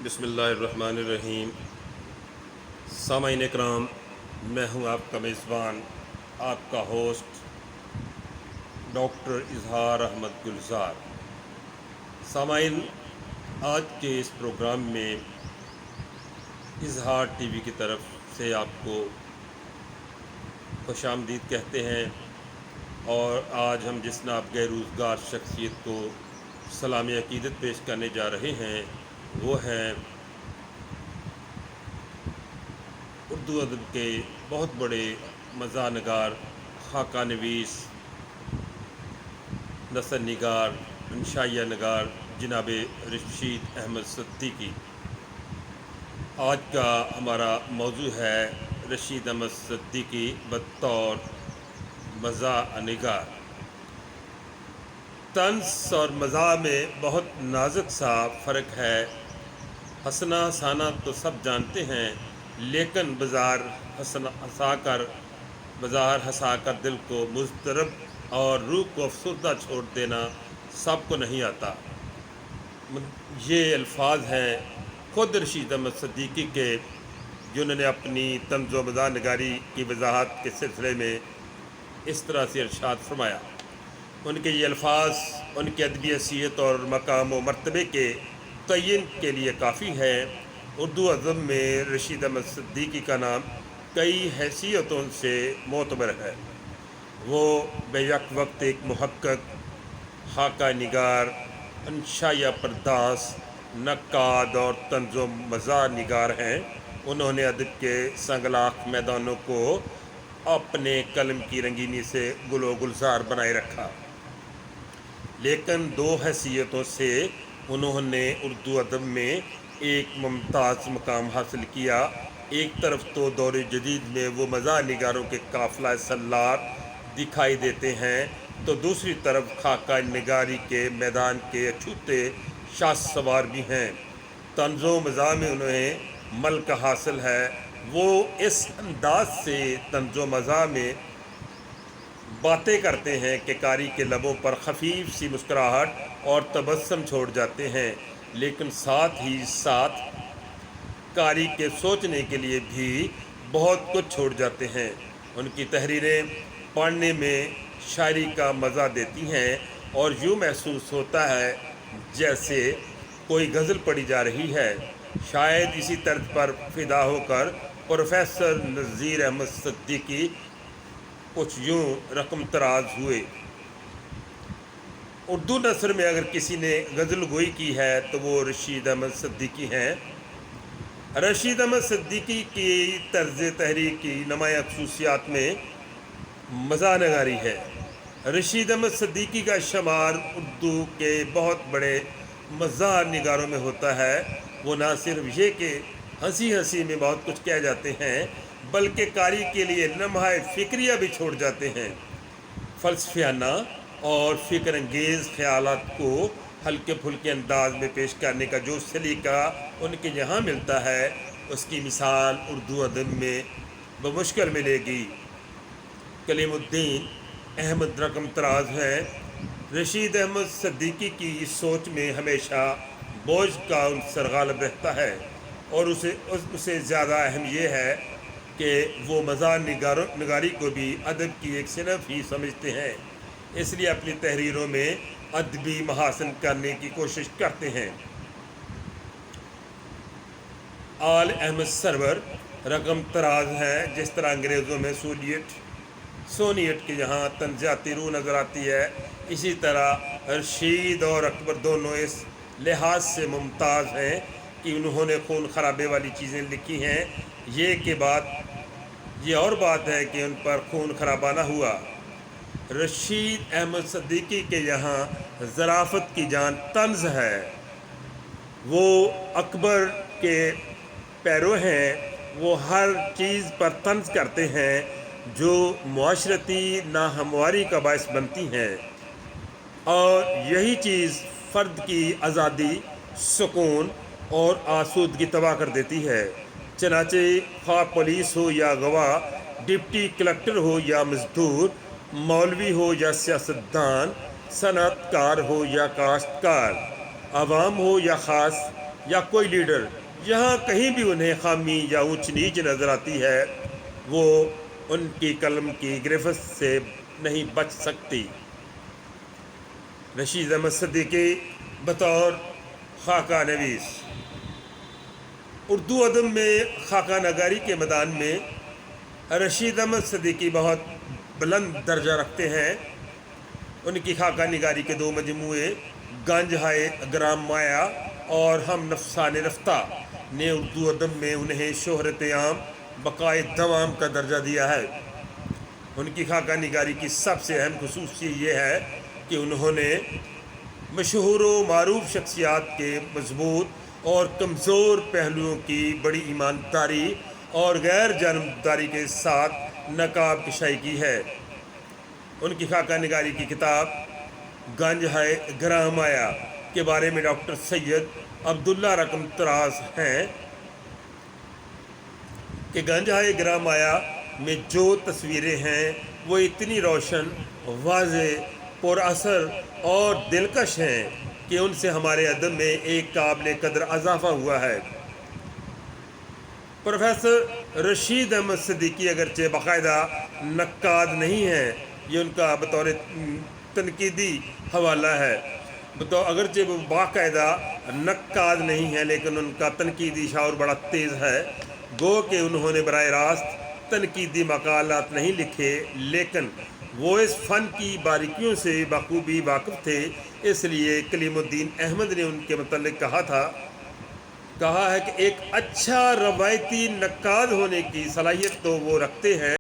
بسم اللہ الرحمن الرحیم۔ سامعین اکرام، میں ہوں آپ کا میزبان، آپ کا ہوسٹ ڈاکٹر اظہار احمد گلزار۔ سامعین، آج کے اس پروگرام میں اظہار ٹی وی کی طرف سے آپ کو خوش آمدید کہتے ہیں، اور آج ہم جس نابغہ روزگار شخصیت کو سلام عقیدت پیش کرنے جا رہے ہیں وہ ہیں اردو ادب کے بہت بڑے مزاح نگار، خاکہ نویس، نثر نگار، انشائیہ نگار جناب رشید احمد صدیقی۔ آج کا ہمارا موضوع ہے رشید احمد صدیقی بطور مزاح نگار۔ طنز اور مزاح میں بہت نازک سا فرق ہے۔ ہنسنا ہنسانا تو سب جانتے ہیں، لیکن بظاہر ہنسا کر دل کو مضطرب اور روح کو افسردہ چھوڑ دینا سب کو نہیں آتا۔ یہ الفاظ ہیں خود رشید احمد صدیقی کے، جنہوں نے اپنی طنز و مزاح نگاری کی وضاحت کے سلسلے میں اس طرح سے ارشاد فرمایا۔ ان کے یہ الفاظ ان کی ادبی حیثیت اور مقام و مرتبے کے تعین کے لیے کافی ہے۔ اردو ادب میں رشید احمد صدیقی کا نام کئی حیثیتوں سے معتبر ہے۔ وہ بیک وقت ایک محقق، خاکہ نگار، انشائیہ پرداز، نقاد اور طنز و مزاح نگار ہیں۔ انہوں نے ادب کے سنگلاخ میدانوں کو اپنے قلم کی رنگینی سے گل و گلزار بنائے رکھا، لیکن دو حیثیتوں سے انہوں نے اردو ادب میں ایک ممتاز مقام حاصل کیا۔ ایک طرف تو دور جدید میں وہ مزاح نگاروں کے قافلہ سالار دکھائی دیتے ہیں، تو دوسری طرف خاکہ نگاری کے میدان کے اچھوتے شاہ سوار بھی ہیں۔ طنز و مزاح میں انہیں ملکہ حاصل ہے۔ وہ اس انداز سے طنز و مزاح میں باتیں کرتے ہیں کہ قاری کے لبوں پر خفیف سی مسکراہٹ اور تبسم چھوڑ جاتے ہیں، لیکن ساتھ ہی ساتھ قاری کے سوچنے کے لیے بھی بہت کچھ چھوڑ جاتے ہیں۔ ان کی تحریریں پڑھنے میں شاعری کا مزہ دیتی ہیں اور یوں محسوس ہوتا ہے جیسے کوئی غزل پڑھی جا رہی ہے۔ شاید اسی طرز پر فدا ہو کر پروفیسر نذیر احمد صدیقی کچھ یوں رقم طراز ہوئے۔ اردو نثر میں اگر کسی نے غزل گوئی کی ہے تو وہ رشید احمد صدیقی ہیں۔ رشید احمد صدیقی کی طرز تحریر کی نمایاں خصوصیات میں مزاح نگاری ہے۔ رشید احمد صدیقی کا شمار اردو کے بہت بڑے مزاح نگاروں میں ہوتا ہے۔ وہ نہ صرف یہ کہ ہنسی ہنسی میں بہت کچھ کہہ جاتے ہیں، بلکہ قاری کے لیے لمحہ فکریہ بھی چھوڑ جاتے ہیں۔ فلسفیانہ اور فکر انگیز خیالات کو ہلکے پھلکے انداز میں پیش کرنے کا جو سلیقہ ان کے یہاں ملتا ہے، اس کی مثال اردو ادب میں بمشکل ملے گی۔ کلیم الدین احمد رقم طراز ہیں۔ رشید احمد صدیقی کی اس سوچ میں ہمیشہ بوجھ کا عنصر غالب رہتا ہے، اور اسے زیادہ اہم یہ ہے کہ وہ مزاح نگاری کو بھی ادب کی ایک صنف ہی سمجھتے ہیں، اس لیے اپنی تحریروں میں ادبی محاسن کرنے کی کوشش کرتے ہیں۔ آل احمد سرور رقم طراز ہیں۔ جس طرح انگریزوں میں سونیٹ کے یہاں طنزیاتی روح نظر آتی ہے، اسی طرح رشید اور اکبر دونوں اس لحاظ سے ممتاز ہیں کہ انہوں نے خون خرابے والی چیزیں لکھی ہیں۔ یہ اور بات ہے کہ ان پر خون خرابہ نہ ہوا۔ رشید احمد صدیقی کے یہاں ظرافت کی جان طنز ہے۔ وہ اکبر کے پیرو ہیں۔ وہ ہر چیز پر طنز کرتے ہیں جو معاشرتی ناہمواری کا باعث بنتی ہیں، اور یہی چیز فرد کی آزادی، سکون اور آسودگی تباہ کر دیتی ہے۔ چنانچہ خواہ پولیس ہو یا گواہ، ڈپٹی کلکٹر ہو یا مزدور، مولوی ہو یا سیاستدان، صنعت کار ہو یا کاشتکار، عوام ہو یا خاص، یا کوئی لیڈر جہاں کہیں بھی انہیں خامی یا اونچ نیچ نظر آتی ہے وہ ان کی قلم کی گرفت سے نہیں بچ سکتی۔ رشید احمد صدیقی بطور خاکہ نویس۔ اردو ادب میں خاکہ نگاری کے میدان میں رشید احمد صدیقی بہت بلند درجہ رکھتے ہیں۔ ان کی خاکہ نگاری کے دو مجموعے گنج ہائے گرام مایا اور ہم نفسان رفتہ نے اردو ادب میں انہیں شہرت عام بقائے دوام کا درجہ دیا ہے۔ ان کی خاکہ نگاری کی سب سے اہم خصوصیت یہ ہے کہ انہوں نے مشہور و معروف شخصیات کے مضبوط اور کمزور پہلوؤں کی بڑی ایمانداری اور غیر جانبداری کے ساتھ نقاب کشائی کی ہے۔ ان کی خاکہ نگاری کی کتاب گنج ہے گرام مایا کے بارے میں ڈاکٹر سید عبداللہ رقم طراز ہیں کہ گنج ہے گرام مایا میں جو تصویریں ہیں وہ اتنی روشن، واضح، پر اثر اور دلکش ہیں کہ ان سے ہمارے ادب میں ایک قابل قدر اضافہ ہوا ہے۔ پروفیسر رشید احمد صدیقی اگرچہ باقاعدہ نقاد نہیں ہیں، یہ ان کا بطور تنقیدی حوالہ ہے، اگرچہ وہ باقاعدہ نقاد نہیں ہیں لیکن ان کا تنقیدی شعور بڑا تیز ہے۔ گو کہ انہوں نے براہ راست تنقیدی مقالات نہیں لکھے لیکن وہ اس فن کی باریکیوں سے بخوبی واقف تھے، اس لیے کلیم الدین احمد نے ان کے متعلق کہا ہے کہ ایک اچھا روایتی نقاد ہونے کی صلاحیت تو وہ رکھتے ہیں